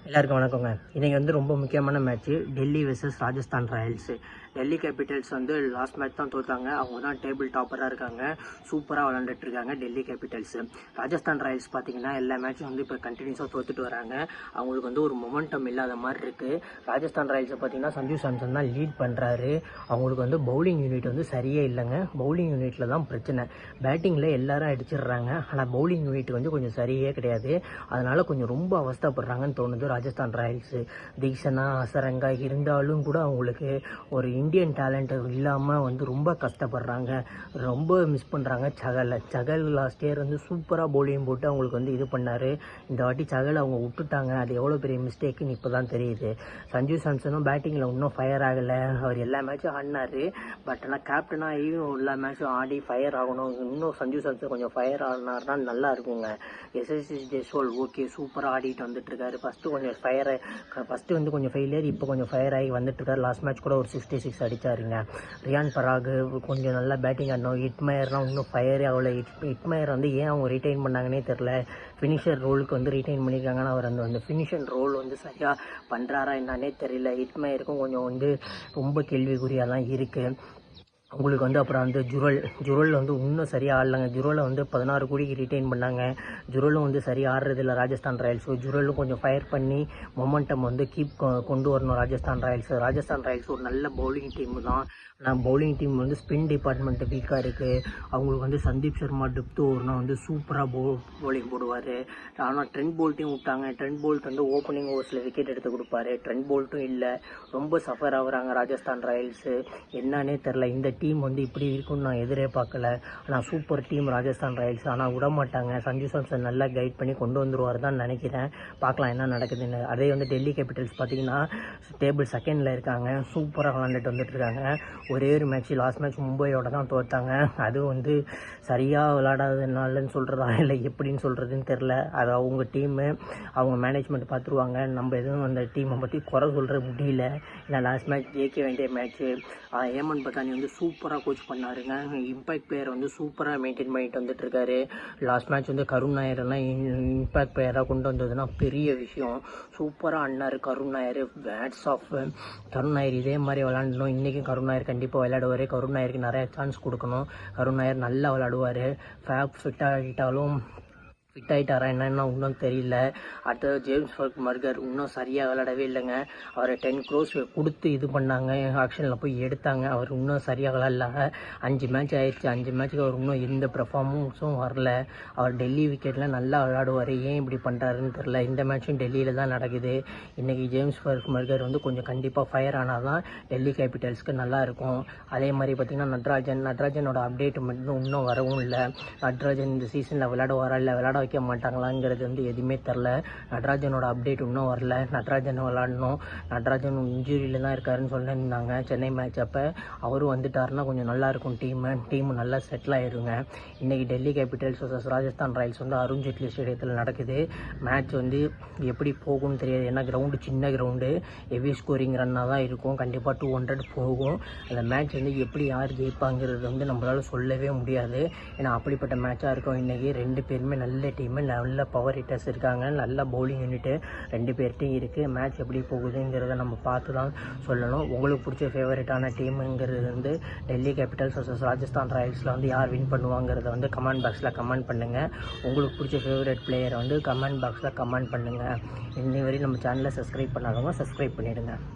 எல்லாருக்கும் வணக்கங்க. இன்றைக்கி வந்து ரொம்ப முக்கியமான match Delhi versus Rajasthan royals. Delhi Capitals வந்து லாஸ்ட் மேட்ச் தான் தோற்றாங்க. அவங்க தான் டேபிள் டாப்பராக இருக்காங்க. சூப்பராக விளாண்டுட்ருக்காங்க டெல்லி கேபிட்டல்ஸு. ராஜஸ்தான் ராயல்ஸ் பார்த்திங்கன்னா எல்லா மேட்சும் வந்து இப்போ கண்டினியூஸாக தோற்றுட்டு வராங்க. அவங்களுக்கு வந்து ஒரு மொமெண்டம் இல்லாத மாதிரி இருக்குது. ராஜஸ்தான் ராயல்ஸை பார்த்திங்கன்னா சஞ்சு சாம்சன் தான் லீட் பண்ணுறாரு. அவங்களுக்கு வந்து பவுலிங் யூனிட் வந்து சரியே இல்லைங்க. பவுலிங் யூனிட்டில் தான் பிரச்சனை. பேட்டிங்கில் எல்லாரும் அடிச்சிடுறாங்க. ஆனால் பவுலிங் யூனிட் வந்து கொஞ்சம் சரியே கிடையாது. அதனால் கொஞ்சம் ரொம்ப அவஸ்தைப்படுறாங்கன்னு தோணுது ராஜஸ்தான் ராயல்ஸு. தீக்ஷனா அசரங்கா இருந்தாலும் கூட அவங்களுக்கு ஒரு இந்தியன் டேலண்ட் இல்லாமல் வந்து ரொம்ப கஷ்டப்படுறாங்க. ரொம்ப மிஸ் பண்ணுறாங்க சகல் லாஸ்ட் இயர் வந்து சூப்பராக பவுலிங் போட்டு அவங்களுக்கு வந்து இது பண்ணார். இந்த வாட்டி சகல் அவங்க விட்டுட்டாங்க. அது எவ்வளோ பெரிய மிஸ்டேக்குன்னு இப்போ தான் தெரியுது. சஞ்சு சாம்சனும் பேட்டிங்கில் இன்னும் ஃபயர் ஆகலை. அவர் எல்லா மேட்சும் ஆடினார். பட் ஆனால் கேப்டனாகியும் எல்லா மேட்சும் ஆடி ஃபயர் ஆகணும். இன்னும் சஞ்சு சாம்சன் கொஞ்சம் ஃபயர் ஆடினார்னா நல்லா இருக்குங்க. எஸ்எஸ்சி ஜெய்ஸ்வால் ஓகே சூப்பராக ஆடிட்டு வந்துட்டுருக்காரு. ஃபஸ்ட்டு வந்து கொஞ்சம் ஃபெயிலியர், இப்போ கொஞ்சம் ஃபயர் ஆகி வந்துட்டுருக்காரு. லாஸ்ட் மேட்ச் கூட ஒரு 66 அடித்தாருங்க. ரியான் பராக் கொஞ்சம் நல்லா பேட்டிங் ஆடணும். ஹிட்மயர்லாம் இன்னும் ஃபயரே ஆகலை. ஹிட்மயர் வந்து ஏன் அவங்க ரிட்டைன் பண்ணாங்கன்னே தெரில. ஃபினிஷர் ரோலுக்கு வந்து ரிட்டைன் பண்ணியிருக்காங்கன்னா அவர் அந்த ஃபினிஷர் ரோல் வந்து சரியாக பண்ணுறாரா என்னன்னே தெரியல. ஹிட்மயருக்கும் கொஞ்சம் வந்து ரொம்ப கேள்விக்குறியாக தான் இருக்குது. உங்களுக்கு வந்து அப்புறம் வந்து ஜுரல் வந்து இன்னும் சரியாக ஆடலைங்க. ஜுரலை வந்து 16 கோடிக்கு ரிட்டைன் பண்ணாங்க. ஜுரலும் வந்து சரியாக ஆடுறதில்ல ராஜஸ்தான் ராயல்ஸ். ஜுரலும் கொஞ்சம் ஃபயர் பண்ணி மொமெண்டம் வந்து கொண்டு வரணும் ராஜஸ்தான் ராயல்ஸ் ஒரு நல்ல பவுலிங் டீம் தான். ஆனால் பவுலிங் டீம் வந்து ஸ்பின் டிபார்ட்மெண்ட்டு வீக்காக இருக்குது. அவங்களுக்கு வந்து சந்தீப் சர்மா டெப்த் ஓவர்னா வந்து சூப்பராக பவுலிங் போடுவார். ஆனால் ட்ரெண்ட் போல்ட்டையும் விட்டாங்க. ட்ரெண்ட் போல்ட் வந்து ஓப்பனிங் ஓவர்ஸில் விக்கெட் எடுத்து கொடுப்பாரு. ட்ரெண்ட் போல்ட்டும் இல்லை. ரொம்ப சஃபர் ஆகுறாங்க ராஜஸ்தான் ராயல்ஸு. என்னன்னே தெரில. இந்த டீம் வந்து இப்படி இருக்குன்னு நான் எதிரே பார்க்கல. ஆனால் சூப்பர் டீம் ராஜஸ்தான் ராயல்ஸ். ஆனால் விட மாட்டாங்க. சஞ்சு சாம்சன் நல்லா கைட் பண்ணி கொண்டு வந்துருவார் தான் நினைக்கிறேன். பார்க்கலாம் என்ன நடக்குதுன்னு. அதே வந்து டெல்லி கேபிட்டல்ஸ் பார்த்திங்கன்னா டேபிள் செகண்டில் இருக்காங்க. சூப்பராக விளாண்டுட்டு வந்துட்டுருக்காங்க. ஒரே ஒரு லாஸ்ட் மேட்ச் மும்பையோட தான் தோற்றாங்க. அதுவும் வந்து சரியாக விளாடாதனாலன்னு சொல்கிறதா இல்லை எப்படின்னு சொல்கிறதுன்னு தெரில. அது அவங்க டீமு, அவங்க மேனேஜ்மெண்ட் பார்த்துருவாங்க. நம்ம எதுவும் அந்த டீமை பற்றி குறை சொல்கிற முடியல. ஏன்னா லாஸ்ட் மேட்ச் ஜெயிக்க வேண்டிய மேட்ச்சு. ஏமன் பத்தானி வந்து சூப்பராக கோச் பண்ணாருங்க. இம்பேக்ட் பிளேயர் வந்து சூப்பராக மெயின்டைன் பண்ணிட்டு வந்துட்டுருக்காரு. லாஸ்ட் மேட்ச் வந்து கருண் நாயரெல்லாம் இம்பேக்ட் பிளேயராக கொண்டு வந்ததுன்னா பெரிய விஷயம். சூப்பராக ஆடினார் கருண் நாயர். பேட்ஸ் ஆஃப் கருண் நாயர் இதே மாதிரி விளாண்டணும். இன்றைக்கும் கருண் நாயர் கண்டிப்பாக விளையாடுவார். கருண் நாயருக்கு நிறைய சான்ஸ் கொடுக்கணும். கருண் நாயர் நல்லா விளையாடுவார். ஃபிட் ஆகிட்டாரா என்னன்னா இன்னும் தெரியல. அடுத்தது ஜேம்ஸ் மர்கர் இன்னும் சரியாக விளையாடவே இல்லைங்க. அவரை 10 crores கொடுத்து இது பண்ணாங்க. ஆக்ஷனில் போய் எடுத்தாங்க. அவர் இன்னும் சரியாக விளையாடலாங்க. 5 மேட்ச் ஆயிடுச்சு. 5 மேட்ச்சுக்கு அவர் இன்னும் எந்த பெர்ஃபார்மன்ஸும் வரல. அவர் டெல்லி விக்கெட்டில் நல்லா விளையாடுவார். ஏன் இப்படி பண்ணுறாருன்னு தெரில. இந்த மேட்சும் டெல்லியில் தான் நடக்குது. இன்றைக்கி ஜேம்ஸ் மர்கர் வந்து கொஞ்சம் கண்டிப்பாக ஃபயர் ஆனால் தான் டெல்லி கேபிட்டல்ஸ்க்கு நல்லாயிருக்கும். அதே மாதிரி பார்த்திங்கன்னா நட்ராஜனோட அப்டேட் மட்டும் இன்னும் வரவும் இல்லை. நட்ராஜன் இந்த சீசனில் விளையாடுவாரா இல்லை விளையாட வைக்க மாட்டாங்களாங்கிறது வந்து எதுவுமே தெரில. நட்ராஜனோட அப்டேட் இன்னும் வரல. நட்ராஜன் விளாடணும். நட்ராஜன் இன்ஜுரியில் தான் இருக்காருன்னு சொல்லியிருந்தாங்க சென்னை மேட்ச் அப்போ. அவரும் வந்துட்டாருன்னா கொஞ்சம் நல்லாயிருக்கும். டீமு நல்லா செட்டில் ஆகிடுங்க. இன்றைக்கி Delhi Capitals versus Rajasthan Royals வந்து அருண் ஜேட்லி ஸ்டேடியத்தில் நடக்குது. மேட்ச் வந்து எப்படி போகும்னு தெரியாது. ஏன்னா கிரவுண்டு சின்ன கிரவுண்டு, ஹெவி ஸ்கோரிங் ரன்னாக தான் இருக்கும். கண்டிப்பாக 200 போகும். அந்த மேட்ச் வந்து எப்படி யார் ஜெயிப்பாங்கிறது வந்து நம்மளால் சொல்லவே முடியாது. ஏன்னா அப்படிப்பட்ட மேட்சாக இருக்கும். இன்றைக்கி 2 பேருமே நல்ல டீமு, நல்ல பவர் ஹிட்டர்ஸ் இருக்காங்க. நல்ல பவுலிங் யூனிட்டு 2 பேர்கிட்டையும் இருக்குது. மேட்ச் எப்படி போகுதுங்கிறத நம்ம பார்த்து தான் சொல்லணும். உங்களுக்கு பிடிச்ச ஃபேவரட்டான டீமுங்கிறது வந்து டெல்லி கேபிட்டல்ஸ் வர்சஸ் ராஜஸ்தான் ராயல்ஸில் வந்து யார் வின் பண்ணுவாங்கிறத வந்து கமெண்ட் பாக்ஸில் கமெண்ட் பண்ணுங்கள். உங்களுக்கு பிடிச்ச ஃபேவரட் பிளேயரை வந்து கமெண்ட் பாக்ஸில் கமெண்ட் பண்ணுங்கள். இன்னி வரையும் நம்ம சேனலை சப்ஸ்கிரைப் பண்ணாதவங்க சப்ஸ்கிரைப் பண்ணிவிடுங்க.